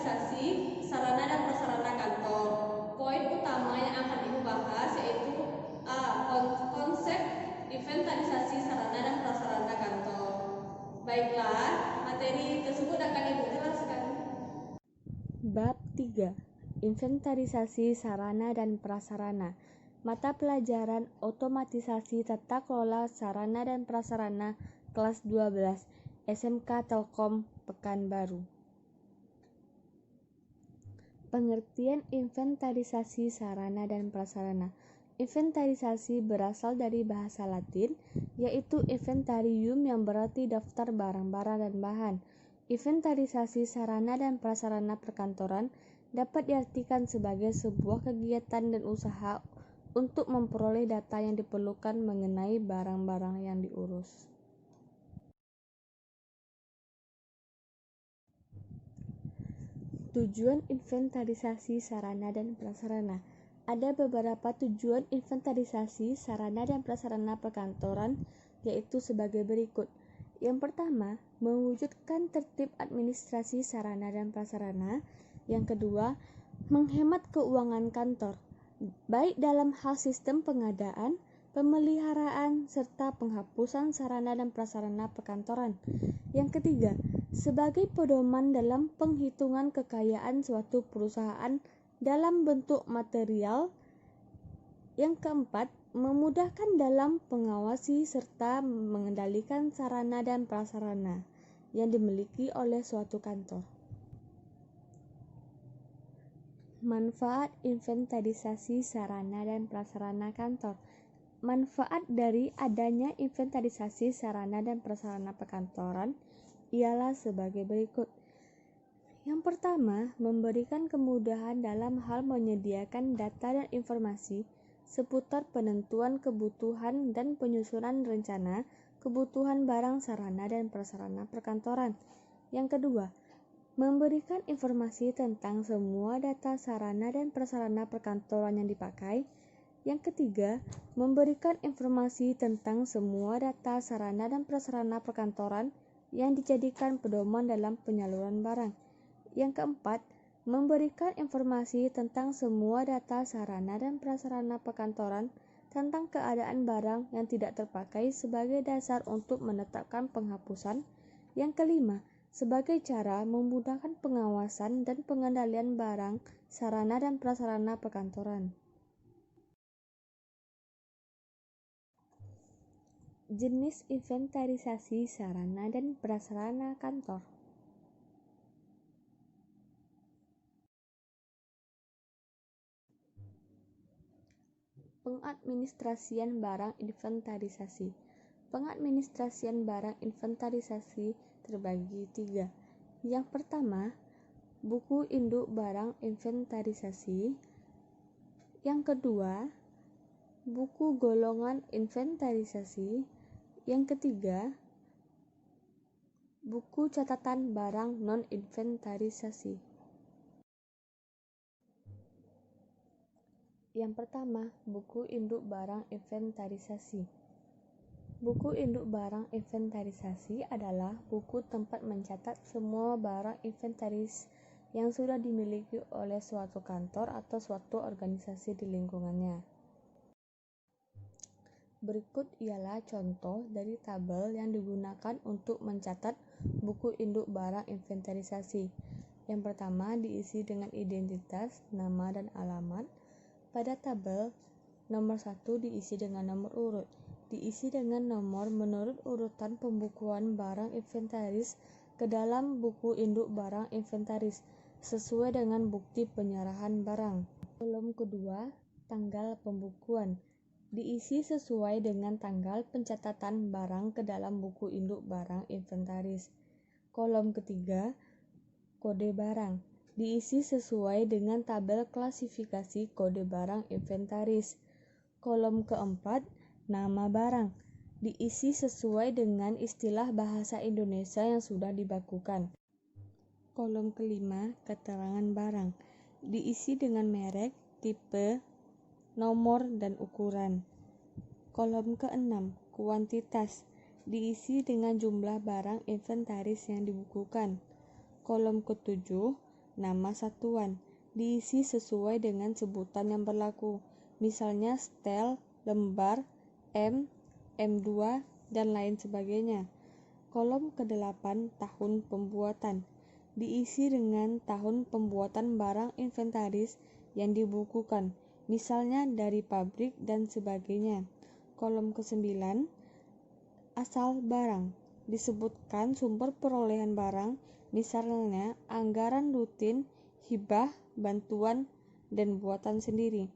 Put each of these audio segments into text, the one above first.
inventarisasi sarana dan prasarana kantor. Poin utama yang akan Ibu bahas yaitu konsep inventarisasi sarana dan prasarana kantor. Baiklah, materi tersebut akan Ibu jelaskan. Bab 3. Inventarisasi sarana dan prasarana. Mata pelajaran Otomatisasi Tata Kelola Sarana dan Prasarana kelas 12 SMK Telkom Pekanbaru. Pengertian inventarisasi sarana dan prasarana. Inventarisasi berasal dari bahasa Latin, yaitu inventarium yang berarti daftar barang-barang dan bahan. Inventarisasi sarana dan prasarana perkantoran dapat diartikan sebagai sebuah kegiatan dan usaha untuk memperoleh data yang diperlukan mengenai barang-barang yang diurus. Tujuan inventarisasi sarana dan prasarana. Ada beberapa tujuan inventarisasi sarana dan prasarana perkantoran, yaitu sebagai berikut. Yang pertama, mewujudkan tertib administrasi sarana dan prasarana. Yang kedua, menghemat keuangan kantor, baik dalam hal sistem pengadaan, pemeliharaan, serta penghapusan sarana dan prasarana perkantoran. Yang ketiga, sebagai pedoman dalam penghitungan kekayaan suatu perusahaan dalam bentuk material. Yang keempat, memudahkan dalam mengawasi serta mengendalikan sarana dan prasarana yang dimiliki oleh suatu kantor. Manfaat inventarisasi sarana dan prasarana kantor. Manfaat dari adanya inventarisasi sarana dan prasarana perkantoran ialah sebagai berikut. Yang pertama, memberikan kemudahan dalam hal menyediakan data dan informasi seputar penentuan kebutuhan dan penyusunan rencana kebutuhan barang sarana dan prasarana perkantoran. Yang kedua, memberikan informasi tentang semua data sarana dan prasarana perkantoran yang dipakai. Yang ketiga, memberikan informasi tentang semua data sarana dan prasarana perkantoran yang dijadikan pedoman dalam penyaluran barang. Yang keempat, memberikan informasi tentang semua data sarana dan prasarana perkantoran tentang keadaan barang yang tidak terpakai sebagai dasar untuk menetapkan penghapusan. Yang kelima, sebagai cara memudahkan pengawasan dan pengendalian barang, sarana dan prasarana perkantoran. Jenis inventarisasi sarana dan prasarana kantor. Pengadministrasian barang inventarisasi. Pengadministrasian barang inventarisasi terbagi 3. Yang pertama, buku induk barang inventarisasi. Yang kedua, buku golongan inventarisasi. Yang ketiga, buku catatan barang non-inventarisasi. Yang pertama, buku induk barang inventarisasi. Buku induk barang inventarisasi adalah buku tempat mencatat semua barang inventaris yang sudah dimiliki oleh suatu kantor atau suatu organisasi di lingkungannya. Berikut ialah contoh dari tabel yang digunakan untuk mencatat buku induk barang inventarisasi. Yang pertama diisi dengan identitas, nama, dan alamat. Pada tabel, nomor 1 diisi dengan nomor urut. Diisi dengan nomor menurut urutan pembukuan barang inventaris ke dalam buku induk barang inventaris sesuai dengan bukti penyerahan barang. Kolom kedua, tanggal pembukuan, diisi sesuai dengan tanggal pencatatan barang ke dalam buku induk barang inventaris. Kolom ketiga, kode barang, diisi sesuai dengan tabel klasifikasi kode barang inventaris. Kolom keempat, nama barang, diisi sesuai dengan istilah bahasa Indonesia yang sudah dibakukan. Kolom kelima, keterangan barang, diisi dengan merek, tipe, nomor, dan ukuran. Kolom keenam, kuantitas, diisi dengan jumlah barang inventaris yang dibukukan. Kolom ketujuh, nama satuan, diisi sesuai dengan sebutan yang berlaku, misalnya setel, lembar, M2, dan lain sebagainya. Kolom ke-8 tahun pembuatan, diisi dengan tahun pembuatan barang inventaris yang dibukukan, misalnya dari pabrik dan sebagainya. Kolom ke-9 asal barang, disebutkan sumber perolehan barang, misalnya anggaran rutin, hibah, bantuan, dan buatan sendiri.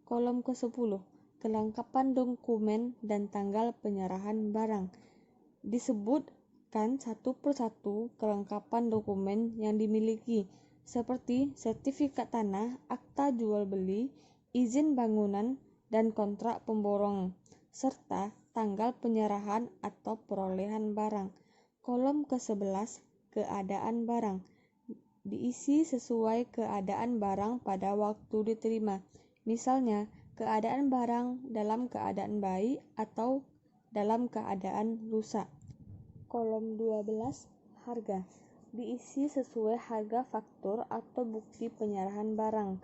Kolom ke-10 kelengkapan dokumen dan tanggal penyerahan barang, disebutkan satu persatu kelengkapan dokumen yang dimiliki, seperti sertifikat tanah, akta jual beli, izin bangunan, dan kontrak pemborong, serta tanggal penyerahan atau perolehan barang. Kolom ke-11 keadaan barang, diisi sesuai keadaan barang pada waktu diterima, misalnya keadaan barang dalam keadaan baik atau dalam keadaan rusak. Kolom 12 harga, diisi sesuai harga faktur atau bukti penyerahan barang.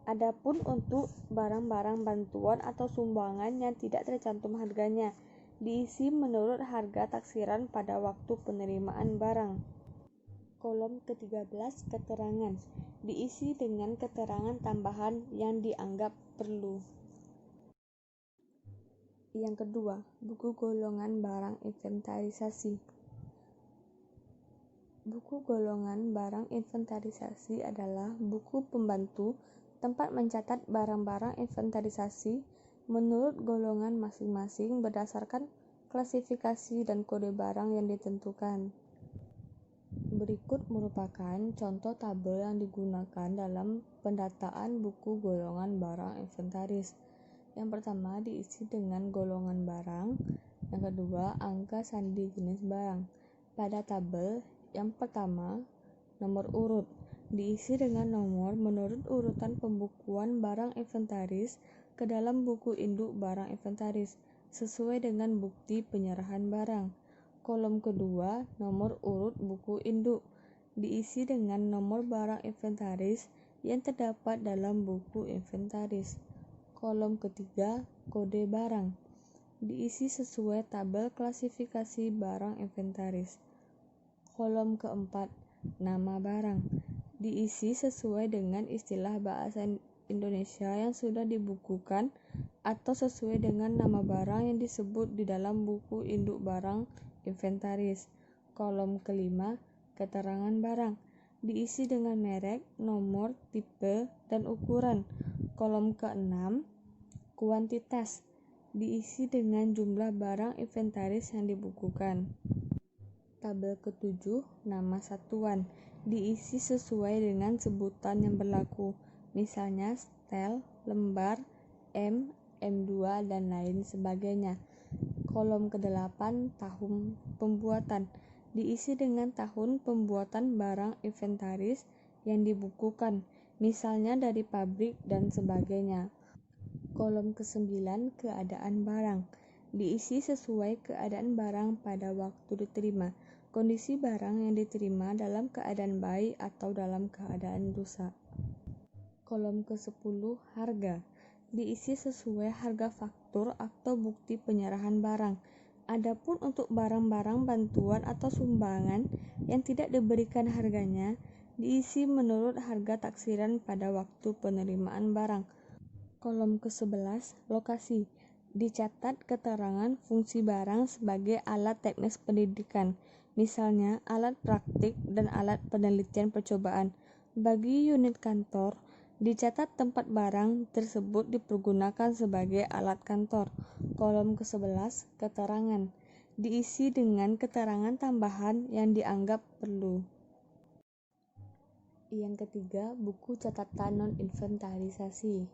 Adapun untuk barang-barang bantuan atau sumbangan yang tidak tercantum harganya, diisi menurut harga taksiran pada waktu penerimaan barang. Kolom ke-13 keterangan, diisi dengan keterangan tambahan yang dianggap perlu. Yang kedua, buku golongan barang inventarisasi. Buku golongan barang inventarisasi adalah buku pembantu tempat mencatat barang-barang inventarisasi menurut golongan masing-masing berdasarkan klasifikasi dan kode barang yang ditentukan. Berikut merupakan contoh tabel yang digunakan dalam pendataan buku golongan barang inventaris. Yang pertama diisi dengan golongan barang, yang kedua angka sandi jenis barang. Pada tabel yang pertama, nomor urut, diisi dengan nomor menurut urutan pembukuan barang inventaris ke dalam buku induk barang inventaris, sesuai dengan bukti penyerahan barang. Kolom kedua, nomor urut buku induk, diisi dengan nomor barang inventaris yang terdapat dalam buku inventaris. Kolom ketiga, kode barang, diisi sesuai tabel klasifikasi barang inventaris. Kolom keempat, nama barang, diisi sesuai dengan istilah bahasa Indonesia yang sudah dibukukan atau sesuai dengan nama barang yang disebut di dalam buku induk barang inventaris. Kolom kelima, keterangan barang, diisi dengan merek, nomor, tipe, dan ukuran. Kolom keenam, kuantitas, diisi dengan jumlah barang inventaris yang dibukukan. Tabel ketujuh, nama satuan, diisi sesuai dengan sebutan yang berlaku, misalnya setel, lembar, M2, dan lain sebagainya. Kolom ke-8 tahun pembuatan, diisi dengan tahun pembuatan barang inventaris yang dibukukan, misalnya dari pabrik dan sebagainya. Kolom ke-9 keadaan barang, diisi sesuai keadaan barang pada waktu diterima, kondisi barang yang diterima dalam keadaan baik atau dalam keadaan rusak. Kolom ke-10 harga, diisi sesuai harga faktur atau bukti penyerahan barang. Adapun untuk barang-barang bantuan atau sumbangan yang tidak diberikan harganya, diisi menurut harga taksiran pada waktu penerimaan barang. Kolom ke-11 lokasi, dicatat keterangan fungsi barang sebagai alat teknis pendidikan, misalnya alat praktik dan alat penelitian percobaan. Bagi unit kantor, dicatat tempat barang tersebut dipergunakan sebagai alat kantor. Kolom ke-11 keterangan, diisi dengan keterangan tambahan yang dianggap perlu. Yang ketiga, buku catatan non-inventarisasi.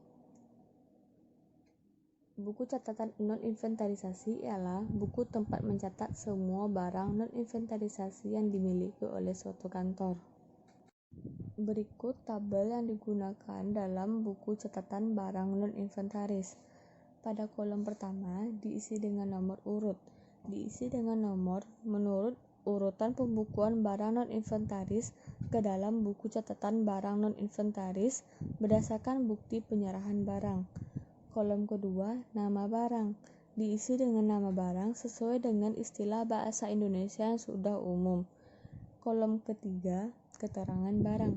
Buku catatan non-inventarisasi ialah buku tempat mencatat semua barang non-inventarisasi yang dimiliki oleh suatu kantor. Berikut tabel yang digunakan dalam buku catatan barang non-inventaris. Pada kolom pertama diisi dengan nomor urut, diisi dengan nomor menurut urutan pembukuan barang non-inventaris ke dalam buku catatan barang non-inventaris berdasarkan bukti penyerahan barang. Kolom kedua, nama barang, diisi dengan nama barang sesuai dengan istilah bahasa Indonesia yang sudah umum. Kolom ketiga, keterangan barang,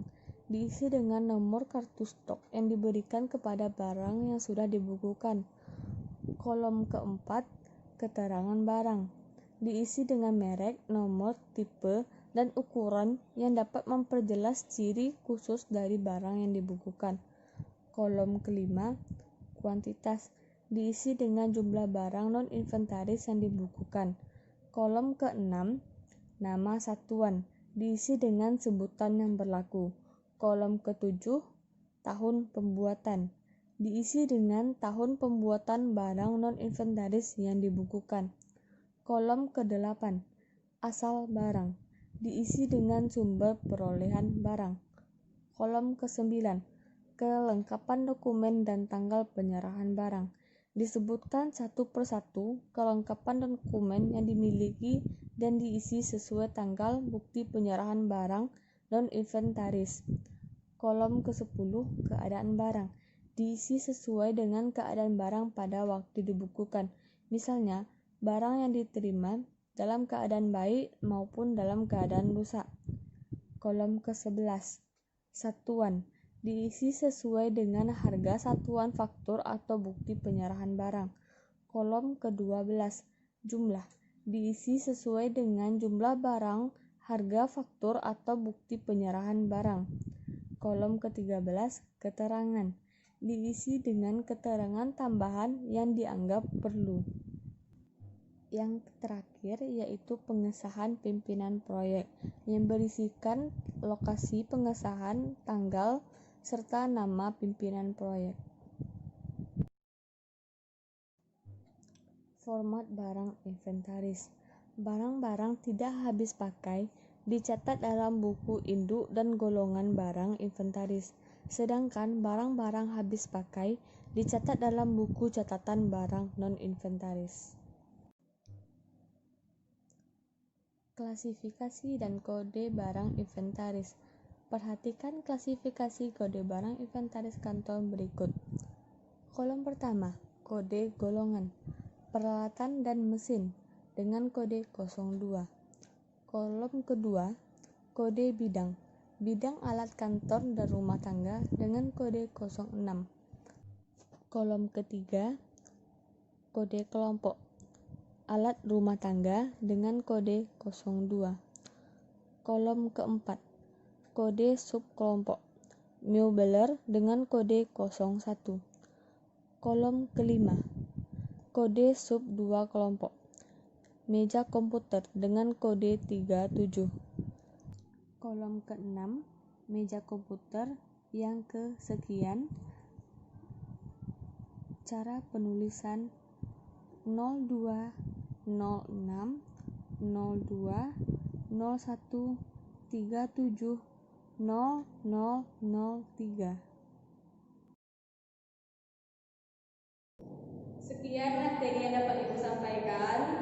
diisi dengan nomor kartu stok yang diberikan kepada barang yang sudah dibukukan. Kolom keempat, keterangan barang, diisi dengan merek, nomor, tipe, dan ukuran yang dapat memperjelas ciri khusus dari barang yang dibukukan. Kolom kelima, kuantitas, diisi dengan jumlah barang non-inventaris yang dibukukan. Kolom keenam, nama satuan, diisi dengan sebutan yang berlaku. Kolom ketujuh, tahun pembuatan, diisi dengan tahun pembuatan barang non-inventaris yang dibukukan. Kolom ke-8, asal barang, diisi dengan sumber perolehan barang. Kolom ke-9, kelengkapan dokumen dan tanggal penyerahan barang. Disebutkan satu persatu kelengkapan dokumen yang dimiliki dan diisi sesuai tanggal bukti penyerahan barang non-inventaris. Kolom ke-10, keadaan barang, diisi sesuai dengan keadaan barang pada waktu dibukukan. Misalnya, barang yang diterima dalam keadaan baik maupun dalam keadaan rusak. Kolom ke-11, satuan, diisi sesuai dengan harga satuan faktur atau bukti penyerahan barang. Kolom ke-12, jumlah, diisi sesuai dengan jumlah barang, harga faktur atau bukti penyerahan barang. Kolom ke-13, keterangan, diisi dengan keterangan tambahan yang dianggap perlu. Yang terakhir yaitu pengesahan pimpinan proyek yang berisikan lokasi pengesahan, tanggal, serta nama pimpinan proyek. Format barang inventaris. Barang-barang tidak habis pakai dicatat dalam buku induk dan golongan barang inventaris, sedangkan barang-barang habis pakai dicatat dalam buku catatan barang non-inventaris. Klasifikasi dan kode barang inventaris. Perhatikan klasifikasi kode barang inventaris kantor berikut. Kolom pertama, kode golongan, peralatan dan mesin dengan kode 02. Kolom kedua, kode bidang, bidang alat kantor dan rumah tangga dengan kode 06. Kolom ketiga, kode kelompok, alat rumah tangga dengan kode 02. Kolom keempat, kode subkelompok, meubeler dengan kode 01. Kolom kelima, kode sub 2 kelompok, meja komputer dengan kode 37. Kolom keenam, meja komputer yang kesekian, cara penulisan 02 06 02 01 37 0003. Sekian materi yang dapat Ibu sampaikan.